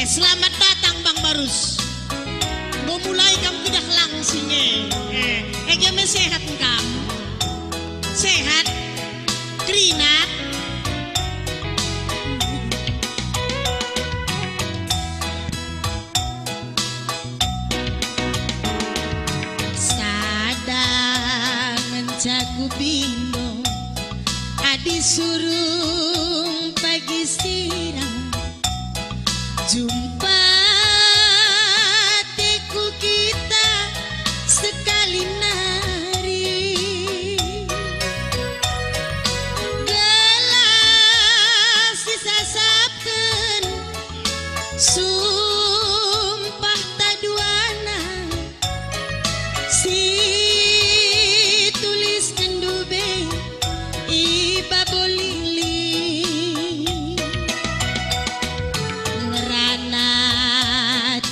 Selamat datang Bang Barus. Mau mulai kamu kedah langsingnya. Gimana sehat kamu? Sehat? Keringat? Sadang jago bino adi surung pagi sirang jumpa teku kita sekali nari gelas disasapkan sumpah taduana si tulis kendube iba bolili ngerana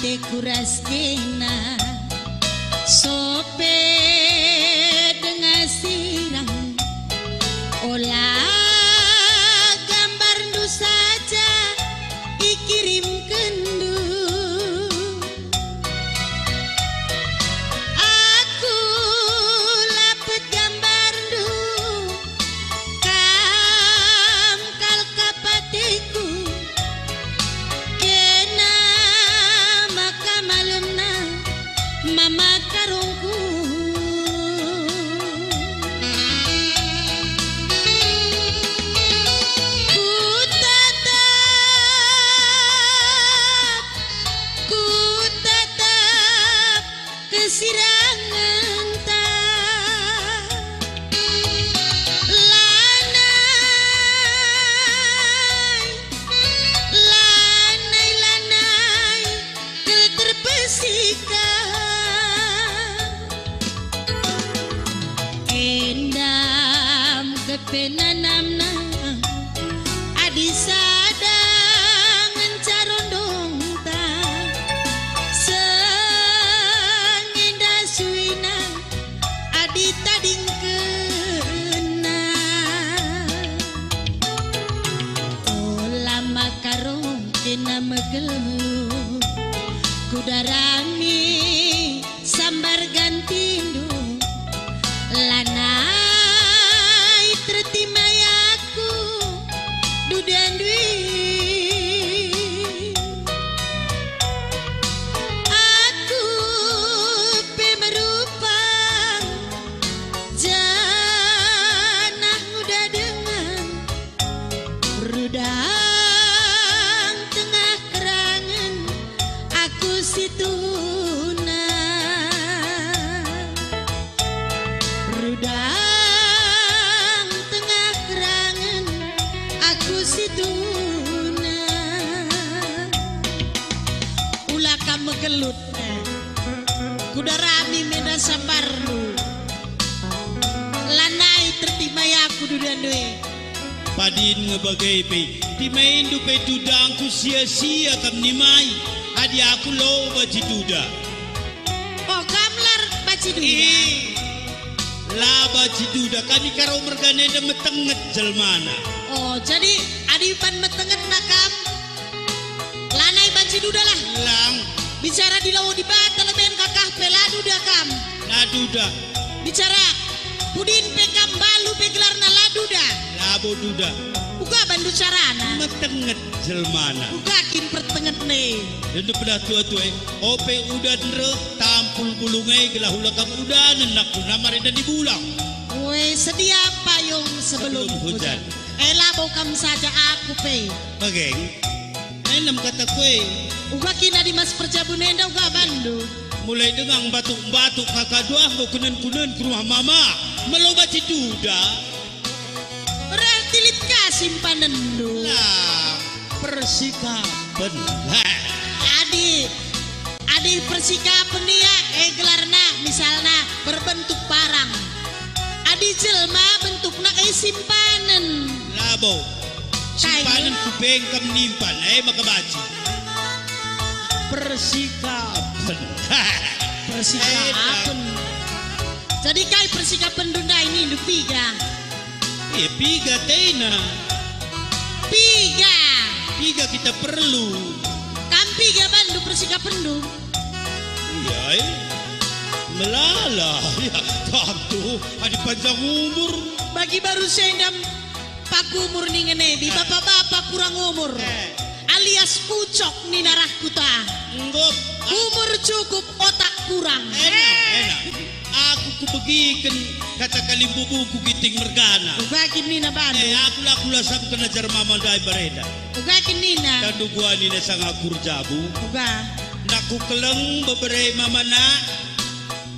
te kuras kena sope dengan sirang olah gambar nu saja ikirim kendu aku lapet gambar nu kam kal kapatiku kena maka malemna mama karungku ku tatap kesirangan ta lanai keterpesika endam kepenanamna adi sadang encarondong ta sengenda suina adi tading kena lama karong kena megelu kudarami sambar gantindo lanai tertimayaku dudan dwi aku pemerupang janah muda dengan rudang tengah kerangan aku situna rudang tengah kerangan aku situna ulah kamu gelut kudarami meda sambarnu lanai tertimai aku dudan dwe Padin ngebagai pe timain du pe tudangku sia-sia kam nimai adi aku lo baci duda oh kamlar baci duda la baci duda kani karo mergane da metenget jelmana oh jadi adipan metenget nakam lanai baci duda lah lang bicara di lawo di bata leben kakah pela duda kam la duda bicara pudin pekam balu pegelarna la duda labo duda uga bandu carana metenget jelmana uga kin pertenget ne Tentu pada tua-tua ope udah nere tampul bulungai gelah hula kam udah nenak namare dan dibulang weh sedia payung sebelum hujan labau kam saja aku pe bageng enam kata kue uga kina di mas perjabunenda uga bandu mulai dengan batuk-batuk kakak doa mau kunen-kunen ke rumah mama melobat duda berarti lit simpanan du lah persikapan adi persikapan dia gelarna misalnya berbentuk parang adi jelma bentukna simpanan labo simpanan kupeng kam nimpan makabaci persikapan persikapan jadi kai persikapan dunda ini du piga piga tena piga piga kita perlu kampi tiga bandu persika pendu. Ya, melala ya tentu adi panjang umur. Bagi baru sendam paku umur nih ngenebi bapak-bapak kurang umur. Alias pucok ni narah kuta. Enggak. Umur cukup otak kurang. Enak. Aku kubegikan kata kalimbu buku giting mergana. Ugakin nina bandu. Aku lasam kena jar mama dai bereda. Ugakin nina. Dan gua nina sang akur jabu. Uga. Naku keleng beberapa mama na.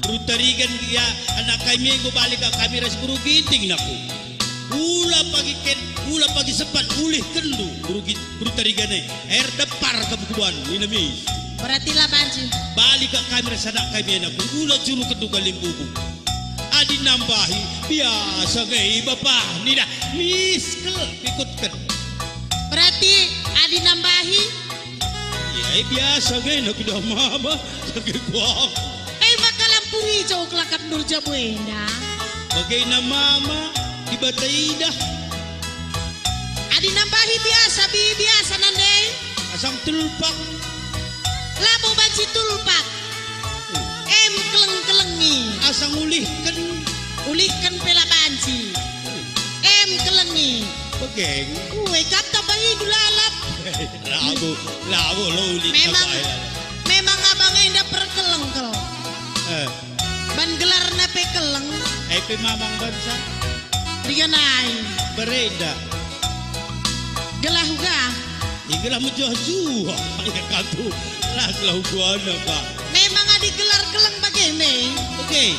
Rutarigan ya anak kami go balik ke kami ras buru giting naku. Ula pagi sepat ulih kendu buru tarigane air depar ke bukuan ini mis. Berarti lah banci. Balik ke kami ras anak kami naku ula juru kendu kalimbubu. Adi nambahi biasa gay bapak nida miskel ikutkan. Berarti adi nambahi. Ya biasa gay nak dah mama sakit gua. Makalam puri jauh kelakap nur jabuenda. Bagai nama mama Ibataida. Adi nambahi biasa nande. Asang tulpak. Labo banci tulpak. Kelengi. Asang Ulihkan pela banci. Kelengi. Bageng. Kata bayi dulalap. Labo lo ulit. Memang abang enda perkelengkel. Ban gelar na pekeleng. Pe mamang bansa. Dia naik. Bereda. Gelah uga. Gelah mo jua. Kantu. Gelah gua ka. Memang adi gelar keleng bagaimana? Oke.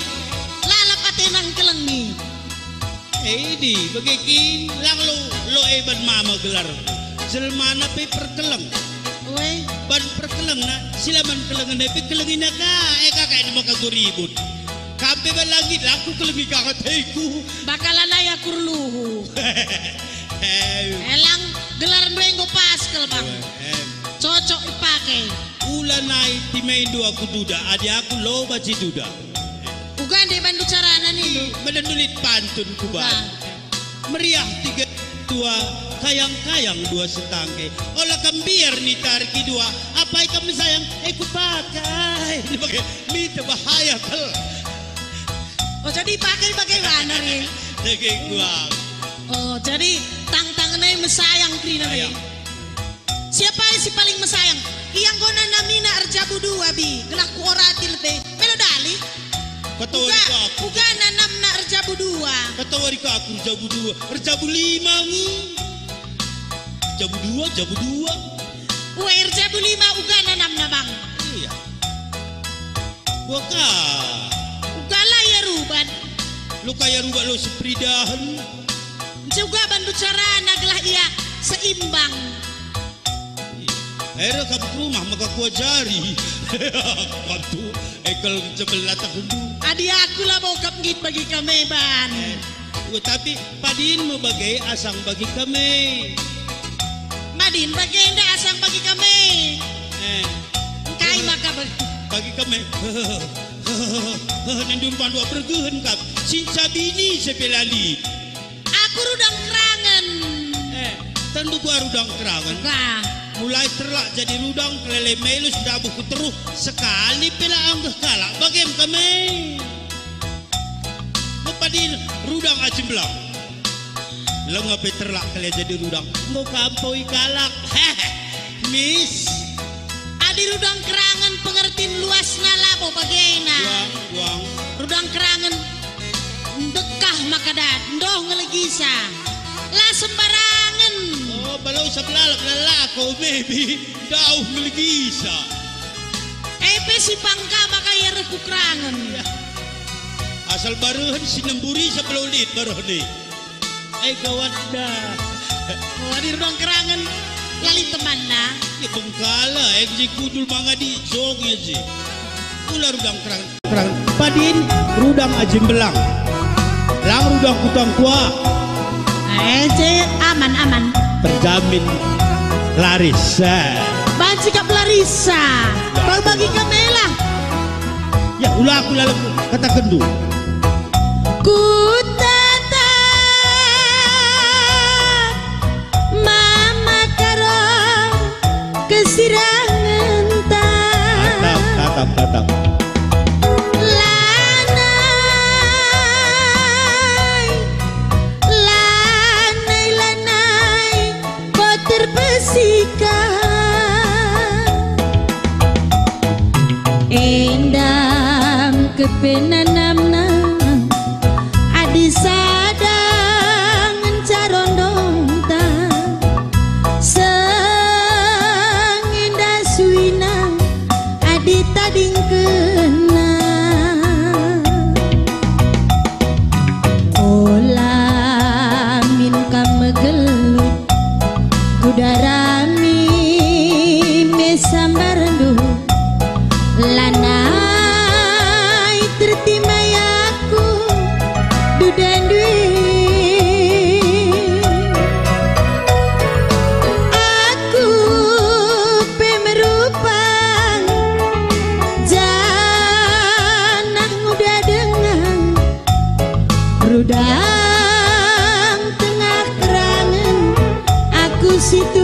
Lalap atenang keleng ni. Di bagaikin lang lo ban mama gelar. Selmana pe perkeleng. Weh. Ban perkeleng na sila man kelengan na pe kelengin na ka. Kakak ini makaguribut. Kampe ba langit aku kelengi kakataiku. Bakalan ayah kurluhu. Elang gelar menggo paskel bang. Cocok dipakai. Ulan naik timai dua aku duda. Adi aku lo baci duda. Ugande bandu carana nih. Menendulit pantun kuban. Meriah tiga tua. Kayang-kayang dua setangke. Olah kambiar nih tariki dua. Apa kamu sayang? Ku pakai. Ini pakai mita bahaya kel. Oh jadi pakai bagaimana nih? Daging gua. Oh jadi tang-tangannya mesayang krina nih. Siapa si paling mesayang? Iyang gona namina arjabu dua bi. Gelaku oratil be. Melodali. Katawari ka aku. Uga nanam na arjabu dua. Katawari ka aku arjabu dua. Arjabu lima ngi. Jabu dua. Uwe arjabu lima uga nanam na bang. Iya. Gua ka. Ugala ya ruban. Lu kaya rubah lo sepridahan. Juga bandu carana gelah iya seimbang. Akhirnya kamu ke rumah maka ku ajari. Kamu ekal sebelah terhendu. Adi aku lah mau kapgit bagi kami ban. Tapi padin mau bagai asang bagi kami. Madin bagi enda asang bagi kami. Kai maka bagi kami. Nindun pandu pergehen kap. Sinca bini sepelali. Aku rudang kerangan. Tentu gua rudang kerangan. Nah. Mulai terlak jadi rudang kelele melus dah buku terus sekali pela anggah kalak bagem kami. Padin rudang acim belang. Lengape terlak kelele jadi rudang. Mau kampoi kalak. Miss. Adi rudang kerangan pengertiin luas nalabo bagaina. Buang. Rudang kerangan dekah makadat. Ndoh ngelegisa. Lah sembarangan. Oh, balau sebelalak lalako, baby. Dauh ngeligisa. Epe si pangka makaya reku kerangan. Asal baruhan sinemburi sebelum lit baruhan ni. Kawan dah. Oh, di rudang kerangan. Lali teman na. Ya bengkala, si kudul manga di zong ya si. Ular rudang kerangan. Padin rudang ajim belang. Lang rudang kutang kuah. Aman. Terjamin laris. Sikap Larissa. Berbagi kamela. Ya ulah aku lalu kata kendu. Ku tatap mama karo kesirangan datang. Lanai, kau terpesikan endam kepenanamna adi sadang carondong ta sengenda suina adi tading kena olamin kamegelut kudarami mesambarendu lanai tertimayaku dudan aku pemerupang janah muda dengan rudang tengah kerangan aku situ